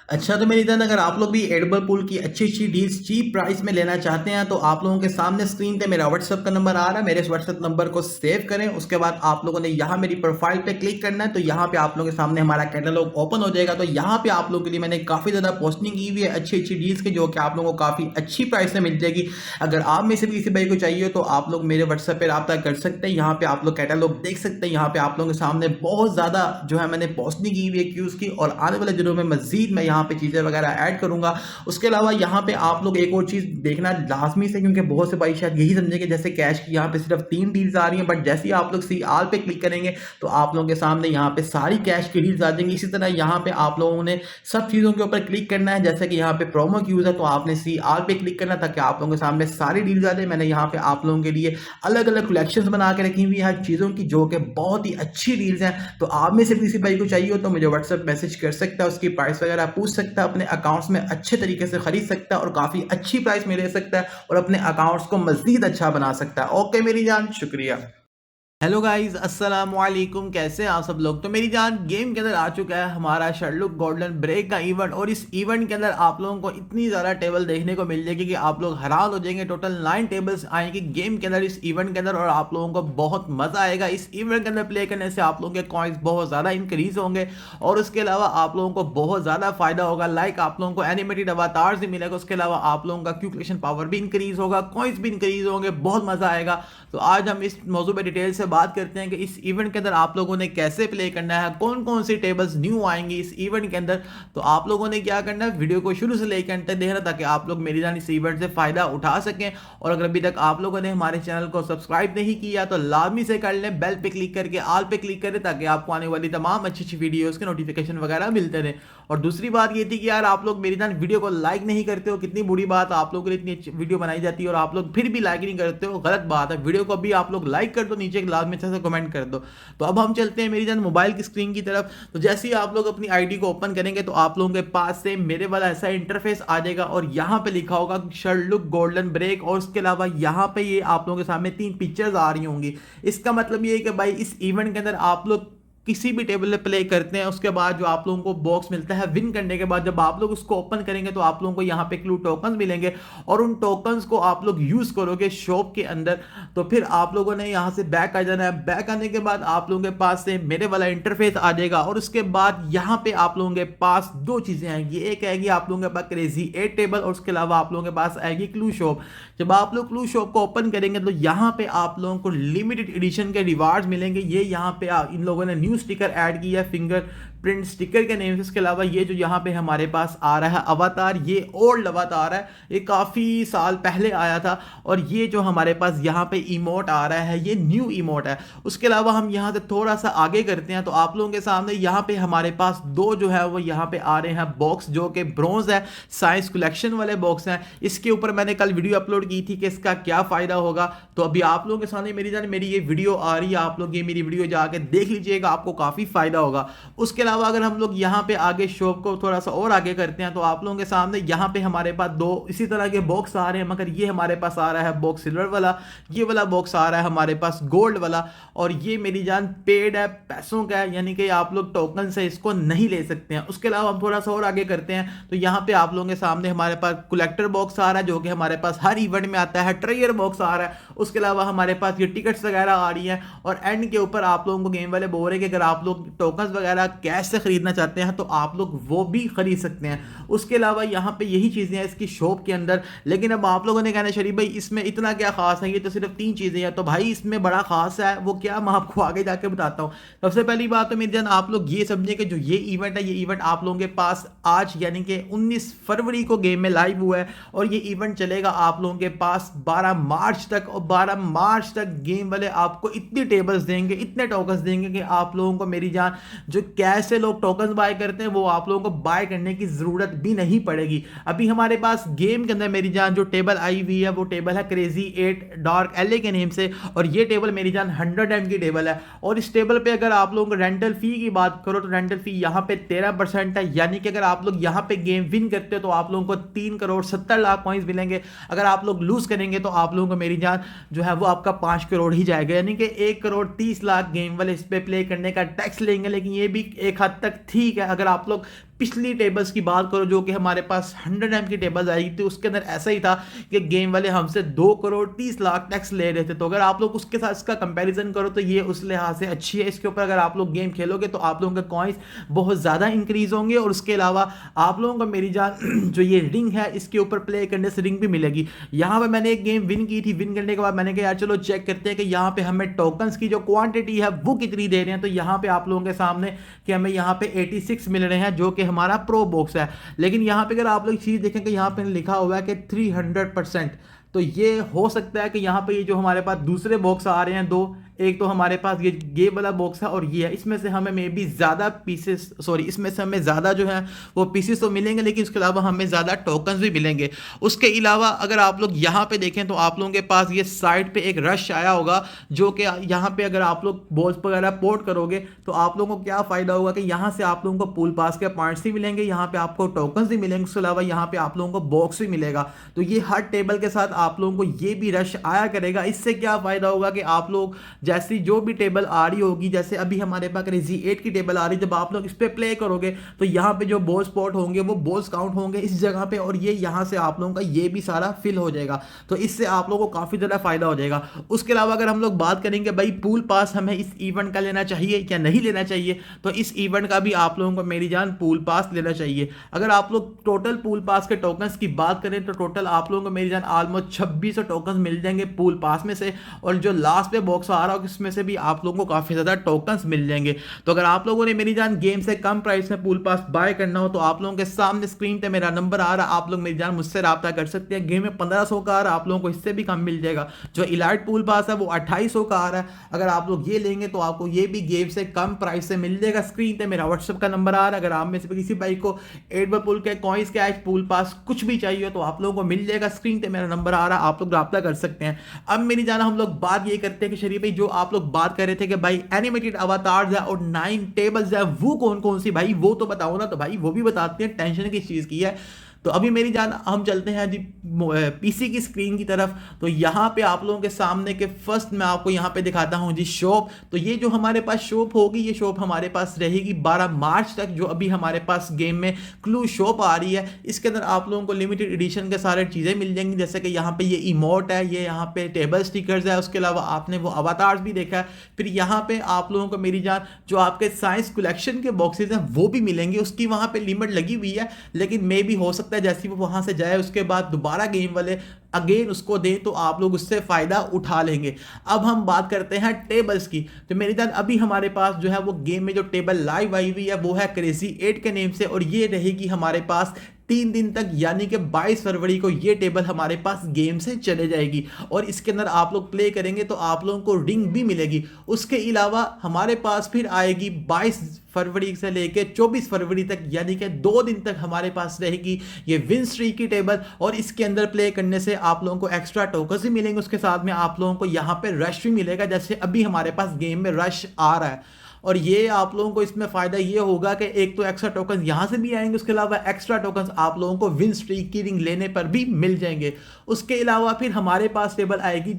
अच्छा तो मेरी जान, अगर आप लोग भी एडिबल पूल की अच्छी अच्छी डील्स चीप प्राइस में लेना चाहते हैं तो आप लोगों के सामने स्क्रीन पे मेरा व्हाट्सअप का नंबर आ रहा है। मेरे इस व्हाट्सअप नंबर को सेव करें, उसके बाद आप लोगों ने यहाँ मेरी प्रोफाइल पे क्लिक करना है। तो यहाँ पे आप लोगों के सामने हमारा कैटलॉग ओपन हो जाएगा। तो यहाँ पे आप लोगों के लिए मैंने काफ़ी ज़्यादा पोस्टिंग की हुई है अच्छी अच्छी डील्स की, जो कि आप लोगों को काफ़ी अच्छी प्राइस में मिल जाएगी। अगर आप में से भी किसी भाई को चाहिए तो आप लोग मेरे व्हाट्सएप पे रब्ता कर सकते हैं। यहाँ पे आप लोग कैटलॉग देख सकते हैं। यहाँ पे आप लोगों के सामने बहुत ज़्यादा जो है मैंने पोस्टिंग की हुई है क्यूज़ की, और आने वाले दिनों में मजीद मैं यहाँ पे चीज़ें वगैरह ऐड करूंगा। उसके अलावा यहाँ पे आप लोग एक और चीज़ देखना लाजमी से, क्योंकि बहुत से भाई शायद यही समझेंगे जैसे कैश की यहाँ पे सिर्फ 3 डील्स आ रही हैं, बट जैसे ही आप लोग सी आल पे क्लिक करेंगे तो आप लोगों के सामने यहाँ पे सारी कैश की डील्स आ जाएंगी। इसी तरह यहाँ पे आप लोगों ने सब चीज़ों के ऊपर क्लिक करना है। जैसे कि यहाँ पे प्रोमो यूज है तो आपने सी आल पे क्लिक करना ताकि आप लोगों के सामने सारी डील्स आ जाए। मैंने यहाँ पे आप लोगों के लिए अलग अलग कलेक्शंस बना के रखी हुई है चीज़ों की, जो कि बहुत ही अच्छी डील्स हैं। तो आप में से किसी भाई को चाहिए हो तो मुझे व्हाट्सएप मैसेज कर सकता है, उसकी प्राइस वगैरह पूछ सकता है, अपने अकाउंट्स में अच्छे तरीके से खरीद सकता है और काफ़ी अच्छी प्राइस में ले सकता है और अपने अकाउंट्स को मज़ीद अच्छा बना सकता है। ओके मेरी जान, शुक्रिया। हेलो गाइस, अस्सलाम वालेकुम। कैसे हैं आप सब लोग। तो मेरी जान, गेम के अंदर आ चुका है हमारा शर्लुक गोल्डन ब्रेक का इवेंट, और इस इवेंट के अंदर आप लोगों को इतनी ज़्यादा टेबल देखने को मिल जाएगी कि आप लोग हैरान हो जाएंगे। टोटल 9 टेबल्स आएंगी गेम के अंदर इस इवेंट के अंदर, और आप लोगों को बहुत मज़ा आएगा। इस इवेंट के अंदर प्ले करने से आप लोगों के कॉइन्स बहुत ज़्यादा इंक्रीज होंगे, और उसके अलावा आप लोगों को बहुत ज़्यादा फायदा होगा। लाइक आप लोगों को एनिमेटेड अवतार्स भी मिलेगा, उसके अलावा आप लोगों का क्यूमुलेशन पावर भी इंक्रीज होगा, कॉइन्स भी इंक्रीज होंगे, बहुत मज़ा आएगा। तो आज हम इस मौजू पर डिटेल से बात करते हैं कि इस इवेंट के अंदर आप लोगों ने कैसे प्ले करना है, कौन कौन सी टेबल्स न्यू आएंगी इस इवेंट के अंदर। तो आप लोगों ने क्या करना है, वीडियो को शुरू से लेकर अंत तक देखना ताकि आप लोग मेरी जान इस इवेंट से फायदा उठा सकें। और अगर अभी तक आप लोगों ने हमारे चैनल को सब्सक्राइब नहीं किया तो लाजमी से कर लें, बेल पे क्लिक करके आल पे क्लिक करें ताकि आपको आने वाली तमाम अच्छी अच्छी वीडियोस के नोटिफिकेशन वगैरह मिलते रहे। और दूसरी बात ये थी कि यार आप लोग मेरी जान वीडियो को लाइक नहीं करते हो, कितनी बुरी बात। आप लोगों के लिए इतनी अच्छी वीडियो बनाई जाती है और आप लोग फिर भी लाइक नहीं करते हो, गलत बात है। वीडियो को भी आप लोग लाइक कर दो, नीचे लाजमी अच्छा से कमेंट कर दो। तो अब हम चलते हैं मेरी जान मोबाइल की स्क्रीन की तरफ। तो जैसे ही आप लोग अपनी आईडी को ओपन करेंगे तो आप लोगों के पास से मेरे वाला ऐसा इंटरफेस आ जाएगा, और यहाँ पे लिखा होगा शर्लुक गोल्डन ब्रेक, और उसके अलावा यहाँ पे ये आप लोगों के सामने 3 पिक्चर्स आ रही होंगी। इसका मतलब ये है कि भाई इस इवेंट के अंदर आप लोग किसी भी टेबल पे प्ले करते हैं, उसके बाद जो आप लोगों को बॉक्स मिलता है विन करने के बाद, जब आप लोग उसको ओपन करेंगे तो आप लोगों को यहाँ पे क्लू टोकन मिलेंगे, और उन टोकन्स को आप लोग यूज करोगे शॉप के अंदर। तो फिर आप लोगों ने यहाँ से बैक आ जाना है। बैक आने के बाद आप लोगों के पास से मेरे वाला इंटरफेस आ जाएगा, और उसके बाद यहाँ पे आप लोगों के पास 2 चीजें आएंगी। एक आएगी आप लोगों के पास क्रेजी 8 टेबल, और उसके अलावा आप लोगों के पास आएगी क्लू शॉप। जब आप लोग क्लू शॉप को ओपन करेंगे तो यहाँ पे आप लोगों को लिमिटेड एडिशन के रिवार्ड्स मिलेंगे। ये यहाँ पे इन लोगों ने न्यू स्टिकर ऐड किया है फिंगर प्रिंट स्टिकर के नेम से। इसके अलावा ये जो यहाँ पे हमारे पास आ रहा है अवतार, ये ओल्ड अवतार है, ये काफ़ी साल पहले आया था। और ये जो हमारे पास यहाँ पे इमोट आ रहा है ये न्यू इमोट है। उसके अलावा हम यहाँ से थोड़ा सा आगे करते हैं तो आप लोगों के सामने यहाँ पे हमारे पास 2 जो है वो यहाँ पे आ रहे हैं बॉक्स, जो कि ब्रॉन्ज है, साइंस कलेक्शन वाले बॉक्स हैं। इसके ऊपर मैंने कल वीडियो अपलोड की थी कि इसका क्या फ़ायदा होगा। तो अभी आप लोगों के सामने मेरी ये वीडियो आ रही है, आप लोग ये मेरी वीडियो जाके देख लीजिएगा, आपको काफ़ी फ़ायदा होगा। उसके अलावा अगर हम लोग यहाँ पे आगे शॉप को थोड़ा सा और आगे करते हैं तो आप लोगों के सामने यहाँ पे हमारे पास 2 इसी तरह के बॉक्स आ रहे हैं, मगर ये हमारे पास आ रहा है बॉक्स सिल्वर वाला, ये वाला बॉक्स आ रहा है हमारे पास गोल्ड वाला, और ये मेरी जान पेड है, पैसों का है, यानी कि आप लोग टोकन से इसको नहीं ले सकते हैं। उसके अलावा हम थोड़ा सा और आगे करते हैं तो यहाँ पे आप लोगों के सामने हमारे पास कलेक्टर बॉक्स आ रहा है, जो कि हमारे पास हर इवेंट में आता है। ट्रेयर बॉक्स आ रहा है, उसके अलावा हमारे पास ये टिकट्स वगैरह आ रही हैं, और एंड के ऊपर आप लोगों को गेम वाले बोल रहे हैं कि अगर आप लोग टोकन वगैरह कैश से खरीदना चाहते हैं तो आप लोग वो भी खरीद सकते हैं। उसके अलावा यहाँ पे यही चीज़ें हैं इसकी शॉप के अंदर। लेकिन अब आप लोगों ने कहना शरीफ भाई इसमें इतना क्या खास है, ये तो सिर्फ 3 चीज़ें हैं। तो भाई इसमें बड़ा खास है, वो क्या मैं आपको आगे जाके बताता हूँ। सबसे पहली बात तो मेरी जान आप लोग ये समझें कि जो ये इवेंट है, ये इवेंट आप लोगों के पास आज यानी कि 19 फरवरी को गेम में लाइव हुआ है, और ये इवेंट चलेगा आप लोगों के पास 12 मार्च तक। और 12 मार्च तक गेम वाले आपको इतनी टेबल्स देंगे, इतने टोकन्स देंगे कि आप लोगों को मेरी जान जो कैश से लोग टोकन्स बाय करते हैं वो आप लोगों को बाय करने की जरूरत भी नहीं पड़ेगी। अभी हमारे पास गेम के अंदर मेरी जान जो टेबल आई हुई है वो टेबल है क्रेजी 8 डार्क एलए के नेम से, और ये टेबल मेरी जान 100 एम की टेबल है। और इस टेबल पे अगर आप लोगों को रेंटल फी की बात करो तो रेंटल फी यहाँ पे 13% है, यानी कि अगर आप लोग यहाँ पे गेम विन करते हो तो आप लोगों को 3 करोड़ 70 लाख पॉइंट्स मिलेंगे। अगर आप लोग लूज करेंगे तो आप लोगों को मेरी जान जो है वो आपका 5 करोड़ ही जाएगा, यानी कि 1 करोड़ 30 लाख गेम वाले इस पे प्ले करने का टैक्स लेंगे। लेकिन ये भी एक हद तक ठीक है, अगर आप लोग पिछली टेबल्स की बात करो जो कि हमारे पास 100 की टेबल्स आई थी, उसके अंदर ऐसा ही था कि गेम वाले हमसे 2 करोड़ 30 लाख टैक्स ले रहे थे। तो अगर आप लोग उसके साथ इसका कंपैरिजन करो तो ये उस लिहाज से अच्छी है। इसके ऊपर अगर आप लोग गेम खेलोगे तो आप लोगों के कॉइंस बहुत ज़्यादा इंक्रीज होंगे, और उसके अलावा आप लोगों को मेरी जान जो ये रिंग है इसके ऊपर प्ले करने से रिंग भी मिलेगी। यहाँ पर मैंने एक गेम विन की थी, विन करने के बाद मैंने कहा यार चलो चेक करते हैं कि यहाँ पे हमें टोकन्स की जो क्वांटिटी है वो कितनी दे रहे हैं। तो यहाँ पे आप लोगों के सामने कि हमें यहाँ पे 86 मिल रहे हैं जो कि हमारा प्रो बॉक्स है। लेकिन यहाँ पे अगर आप लोग चीज़ देखें कि यहाँ पे लिखा हुआ है कि 300%, तो ये हो सकता है कि यहाँ पे ये जो हमारे पास दूसरे बॉक्स आ रहे हैं दो, एक तो हमारे पास ये वाला बॉक्स है और ये है, इसमें से हमें मे बी ज़्यादा पीसेस इसमें से हमें ज़्यादा जो है वो पीसेस तो मिलेंगे, लेकिन उसके अलावा हमें ज़्यादा टोकन्स भी मिलेंगे। उसके अलावा अगर आप लोग यहाँ पे देखें तो आप लोगों के पास ये साइड पे एक रश आया होगा, जो कि यहाँ पे अगर आप लोग बॉल्स वगैरह पोर्ट करोगे तो आप लोगों को क्या फ़ायदा होगा कि यहाँ से आप लोगों को पूल पास के पॉइंट्स भी मिलेंगे, यहाँ पे आपको टोकन्स भी मिलेंगे, उसके अलावा यहाँ पे आप लोगों को बॉक्स भी मिलेगा। तो ये हर टेबल के साथ आप लोगों को ये भी रश आया करेगा। इससे क्या फ़ायदा होगा कि आप लोग जैसी जो भी टेबल आ रही होगी, जैसे अभी हमारे पास क्रेजी 8 की टेबल आ रही है, जब आप लोग इस पे प्ले करोगे तो यहाँ पे जो बॉल स्पॉट होंगे वो बॉल्स काउंट होंगे इस जगह पे, और ये यहाँ से आप लोगों का ये भी सारा फिल हो जाएगा। तो इससे आप लोगों को काफ़ी ज़्यादा फायदा हो जाएगा। उसके अलावा अगर हम लोग बात करेंगे भाई पूल पास हमें इस इवेंट का लेना चाहिए या नहीं लेना चाहिए, तो इस इवेंट का भी आप लोगों को मेरी जान पूल पास लेना चाहिए। अगर आप लोग टोटल पूल पास के टोकन्स की बात करें तो टोटल आप लोगों को मेरी जान ऑलमोस्ट 2600 टोकन्स मिल जाएंगे पूल पास में से, और जो लास्ट पे बॉक्स आ रहा हो इसमें से भी आप लोगों को काफ़ी ज़्यादा टोकन्स मिल जाएंगे। तो अगर आप लोगों ने मेरी जान गेम से कम प्राइस में पूल पास बाय करना हो तो आप लोगों के सामने स्क्रीन पे मेरा नंबर आ रहा है, आप लोग मेरी जान मुझसे रब्ता कर सकते हैं। गेम में 1500 का आ रहा है, आप लोगों को इससे भी कम मिल जाएगा। जो इलाइट पूल पास है वो 2800 का आ रहा है, अगर आप लोग ये लेंगे तो आपको ये भी गेम से कम प्राइस से मिल जाएगा। स्क्रीन पे मेरा व्हाट्सएप का नंबर आ रहा है, अगर आप में से किसी भाई को 8 के कॉइन्स कैश पूल पास कुछ भी चाहिए तो आप लोगों को मिल जाएगा। स्क्रीन पे मेरा नंबर आ रहा है, आप लोग रब्ता कर सकते हैं। अब मेरी जान हम लोग बात ये करते हैं कि शरीफ भाई जो आप लोग बात कर रहे थे कि भाई एनिमेटेड अवतार्स है और 9 टेबल्स है, वो कौन कौन सी भाई वो तो बताओ ना। तो भाई वो भी बताते हैं, टेंशन किस चीज़ की है। तो अभी मेरी जान हम चलते हैं जी पीसी की स्क्रीन की तरफ। तो यहाँ पे आप लोगों के सामने के फर्स्ट मैं आपको यहाँ पे दिखाता हूँ जी शॉप। तो ये जो हमारे पास शॉप होगी, ये शॉप हमारे पास रहेगी 12 मार्च तक, जो अभी हमारे पास गेम में क्लू शॉप आ रही है। इसके अंदर आप लोगों को लिमिटेड एडिशन के सारे चीज़ें मिल जाएंगी, जैसे कि यहाँ पे ये इमोट है, ये यहाँ पे टेबल स्टिकर्स है, उसके अलावा आपने वो अवतार्स भी देखा है। फिर यहाँ पे आप लोगों को मेरी जान जो आपके साइंस कलेक्शन के बॉक्सेस हैं वो भी मिलेंगे, उसकी वहाँ पे लिमिट लगी हुई है, लेकिन मे भी हो सकता है जैसे वो वहां से जाए उसके बाद दोबारा गेम वाले अगेन उसको दें तो आप लोग उससे फायदा उठा लेंगे। अब हम बात करते हैं टेबल्स की। तो मेरी जान अभी हमारे पास जो है वो गेम में जो टेबल लाइव आई हुई है वो है क्रेजी 8 के नेम से, और ये रहेगी हमारे पास 3 दिन तक, यानी कि 22 फरवरी को ये टेबल हमारे पास गेम से चले जाएगी, और इसके अंदर आप लोग प्ले करेंगे तो आप लोगों को रिंग भी मिलेगी। उसके अलावा हमारे पास फिर आएगी 22 फरवरी से लेके 24 फरवरी तक, यानी कि 2 दिन तक हमारे पास रहेगी ये विन स्ट्रीक की टेबल, और इसके अंदर प्ले करने से आप लोगों को एक्स्ट्रा टोकन्स भी मिलेंगे। उसके साथ में आप लोगों को यहाँ पे रश भी मिलेगा, जैसे अभी हमारे पास गेम में रश आ रहा है। और ये आप लोगों को इसमें फ़ायदा ये होगा कि एक तो एक्स्ट्रा टोकन यहाँ से भी आएंगे, उसके अलावा एक्स्ट्रा टोकन्स आप लोगों को विन स्ट्रीक की रिंग लेने पर भी मिल जाएंगे। उसके अलावा फिर हमारे पास टेबल आएगी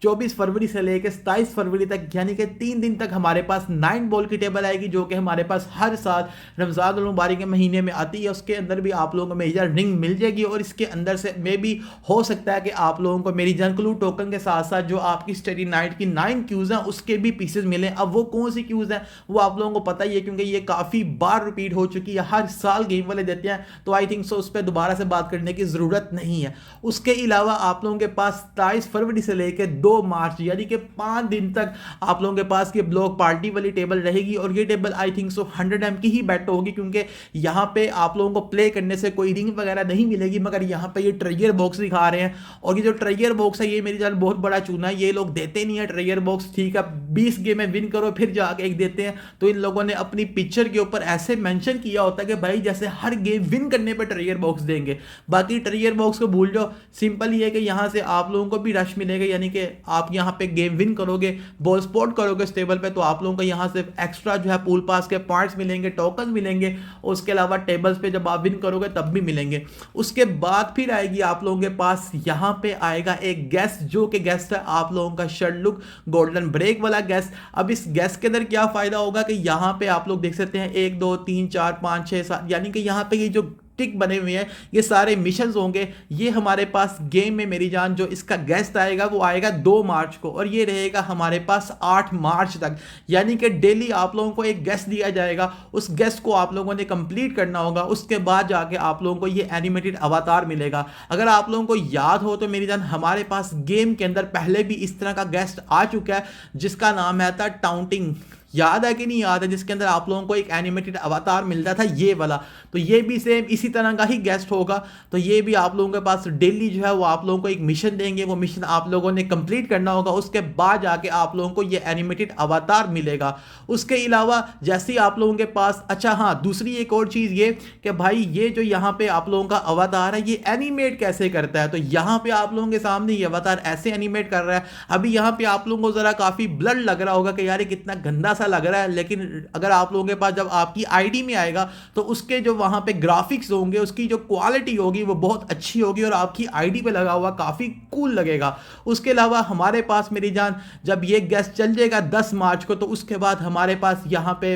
24 फरवरी से लेकर 27 फरवरी तक, यानी कि 3 दिन तक हमारे पास 9 बॉल की टेबल आएगी, जो कि हमारे पास हर साल रमज़ान मुबारक के महीने में आती है। उसके अंदर भी आप लोगों को मेरी जान रिंग मिल जाएगी, और इसके अंदर से मे भी हो सकता है कि आप लोगों को मेरी जान क्लू टोकन के साथ साथ जो आपकी स्टडी नाइट की 9 क्यूज़ हैं उसके भी पीसेज मिलें। अब वो कौन सी क्यूज़ हैं वो आप लोगों को पता ही है, क्योंकि ये काफ़ी बार रिपीट हो चुकी है, हर साल गेम वाले देते हैं, तो आई थिंक सो उस पर दोबारा से बात करने की ज़रूरत नहीं है। उसके अलावा आप लोगों के पास 27 फरवरी से लेकर 2 मार्च यानी कि 5 दिन तक आप लोगों के पास ये ब्लॉक पार्टी वाली टेबल रहेगी, और ये टेबल आई थिंक सो 100 की ही बैट होगी, क्योंकि यहाँ पे आप लोगों को प्ले करने से कोई रिंग वगैरह नहीं मिलेगी, मगर यहाँ पे ये ट्रेजर बॉक्स दिखा रहे हैं। और ये जो ट्रेजर बॉक्स है ये मेरी जान बहुत बड़ा चूना है, ये लोग देते नहीं है ट्रेजर बॉक्स, ठीक है 20 गेम में विन करो फिर जाके एक देते हैं। तो इन लोगों ने अपनी पिक्चर के ऊपर ऐसे मेंशन किया होता है कि भाई जैसे हर गेम विन करने पर ट्रेजर बॉक्स देंगे। बाकी ट्रेजर बॉक्स को भूल जाओ, सिंपल ही है कि यहाँ से आप लोगों को भी रश मिलेगा, यानी कि आप यहाँ पे गेम विन करोगे, बॉल स्पॉट करोगे इस टेबल पे, तो आप लोगों को यहाँ से एक्स्ट्रा जो है पूल पास के पॉइंट्स मिलेंगे, टोकन मिलेंगे, और उसके अलावा टेबल्स पे जब आप विन करोगे तब भी मिलेंगे। उसके बाद फिर आएगी आप लोगों के पास यहाँ पे आएगा एक गेस्ट, जो कि गेस्ट है आप लोगों का शर्लुक गोल्डन ब्रेक वाला गेस्ट। अब इस गेस्ट के अंदर क्या फायदा होगा कि यहाँ पे आप लोग देख सकते हैं 1 2 3 4 5 6 7, यानी कि यहाँ पे ये जो टिक बने हुए हैं ये सारे मिशंस होंगे। ये हमारे पास गेम में मेरी जान जो इसका गेस्ट आएगा वो आएगा 2 मार्च को, और ये रहेगा हमारे पास 8 मार्च तक, यानी कि डेली आप लोगों को एक गेस्ट दिया जाएगा। उस गेस्ट को आप लोगों ने कंप्लीट करना होगा, उसके बाद जाके आप लोगों को ये एनिमेटेड अवतार मिलेगा। अगर आप लोगों को याद हो तो मेरी जान हमारे पास गेम के अंदर पहले भी इस तरह का गेस्ट आ चुका है जिसका नाम है था टाउंटिंग, याद है कि नहीं याद है, जिसके अंदर आप लोगों को एक एनिमेटेड अवतार मिलता था ये वाला। तो ये भी सेम इसी तरह का ही गेस्ट होगा। तो ये भी आप लोगों के पास डेली जो है वो आप लोगों को एक मिशन देंगे, वो मिशन आप लोगों ने कंप्लीट करना होगा, उसके बाद जाके आप लोगों को ये एनिमेटेड अवतार मिलेगा। उसके अलावा जैसे ही आप लोगों के पास, अच्छा हाँ, दूसरी एक और चीज़ ये कि भाई ये जो यहाँ पे आप लोगों का अवतार है ये एनिमेट कैसे करता है, तो यहाँ पे आप लोगों के सामने ये अवतार ऐसे एनिमेट कर रहा है। अभी यहाँ पे आप लोगों को ज़रा काफ़ी ब्लड लग रहा होगा कि यार ये कितना गंदा सा लग रहा है, लेकिन अगर आप लोगों के पास जब आपकी आईडी में आएगा तो उसके जो वहां पे ग्राफिक्स होंगे, उसकी जो क्वालिटी होगी वो बहुत अच्छी होगी और आपकी आईडी पे लगा हुआ काफी कूल लगेगा। उसके अलावा हमारे पास मेरी जान जब ये गेस्ट चल जाएगा 10 मार्च को, तो उसके बाद हमारे पास यहाँ पे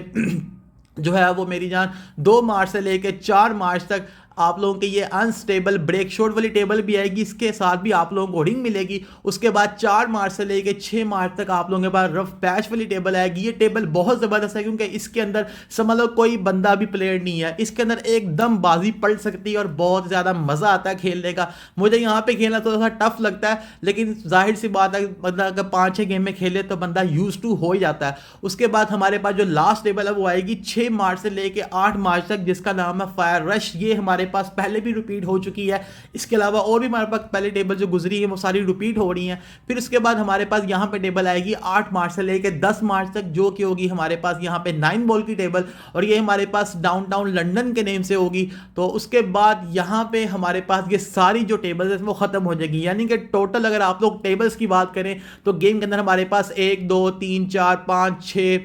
जो है वो मेरी जान 2 मार्च से लेके 4 मार्च तक आप लोगों के ये अनस्टेबल ब्रेक शॉट वाली टेबल भी आएगी, इसके साथ भी आप लोगों को रिंग मिलेगी। उसके बाद 4 मार्च से लेके 6 मार्च तक आप लोगों के पास रफ पैच वाली टेबल आएगी। ये टेबल बहुत ज़बरदस्त है क्योंकि इसके अंदर समझ लो कोई बंदा भी प्लेयर नहीं है, इसके अंदर एकदम बाजी पलट सकती है और बहुत ज़्यादा मज़ा आता है खेलने का। मुझे यहाँ पे खेलना थोड़ा सा टफ लगता है, लेकिन जाहिर सी बात है बंदा अगर 5-6 गेम में खेले तो बंदा यूज टू हो ही जाता है। उसके बाद हमारे पास जो लास्ट टेबल है वो आएगी 6 मार्च से लेके 8 मार्च तक, जिसका नाम है फायर रश। ये हमारे पास पहले भी रिपीट हो चुकी है, इसके अलावा और भी हमारे पास पहले टेबल जो गुजरी है वो सारी रिपीट हो रही हैं। फिर उसके बाद हमारे पास यहाँ पे टेबल आएगी 8 मार्च से लेकर 10 मार्च तक, जो कि होगी हमारे पास यहाँ पे 9 बॉल की टेबल, और ये हमारे पास डाउनटाउन लंदन के नेम से होगी। तो उसके बाद यहाँ पे हमारे पास ये सारी जो टेबल्स है वो खत्म हो जाएगी, यानी कि टोटल अगर आप लोग टेबल्स की बात करें तो गेम के अंदर हमारे पास 1 2 3 4 5 6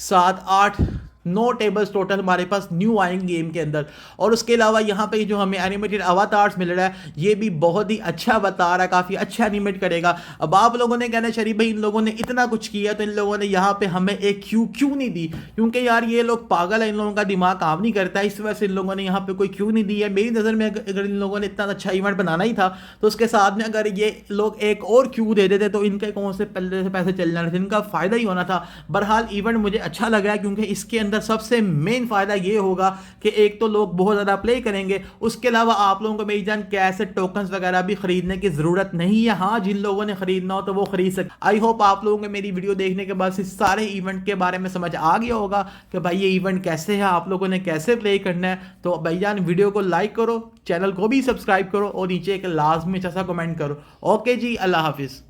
7 8 9 टेबल्स टोटल हमारे पास न्यू आएंगे गेम के अंदर। और उसके अलावा यहाँ पे जो हमें एनिमेटेड अवतार्स मिल रहा है ये भी बहुत ही अच्छा अवतार है, काफ़ी अच्छा एनिमेट करेगा। अब आप लोगों ने कहना शरीफ भाई इन लोगों ने इतना कुछ किया तो इन लोगों ने यहाँ पे हमें एक क्यों नहीं दी, क्योंकि यार ये लोग पागल है, इन लोगों का दिमाग काम नहीं करता है, इस वजह से इन लोगों ने यहाँ पे कोई क्यों नहीं दी है। मेरी नज़र में अगर इन लोगों ने इतना अच्छा इवेंट बनाना ही था तो उसके साथ में अगर ये लोग एक और क्यों दे देते तो इनके कौन से पहले से पैसे चल जाने थे, इनका फ़ायदा ही होना था। बहरहाल इवेंट मुझे अच्छा लग रहा है क्योंकि इसके अंदर सबसे मेन फायदा ये होगा कि एक तो लोग बहुत ज्यादा प्ले करेंगे, उसके अलावा आप लोगों को मेरी जान कैसे टोकन्स वगैरह भी खरीदने की जरूरत नहीं है। हाँ, जिन लोगों ने खरीदना हो तो वो खरीद सकते। आई होप आप लोगों को मेरी वीडियो देखने के बाद इस सारे इवेंट के बारे में समझ आ गया होगा कि भाई ये इवेंट कैसे है, आप लोगों ने कैसे प्ले करना है। तो भाईजान वीडियो को लाइक करो, चैनल को भी सब्सक्राइब करो और नीचे एक लाजमी अच्छा सा कमेंट करो। ओके जी, अल्लाह हाफिज।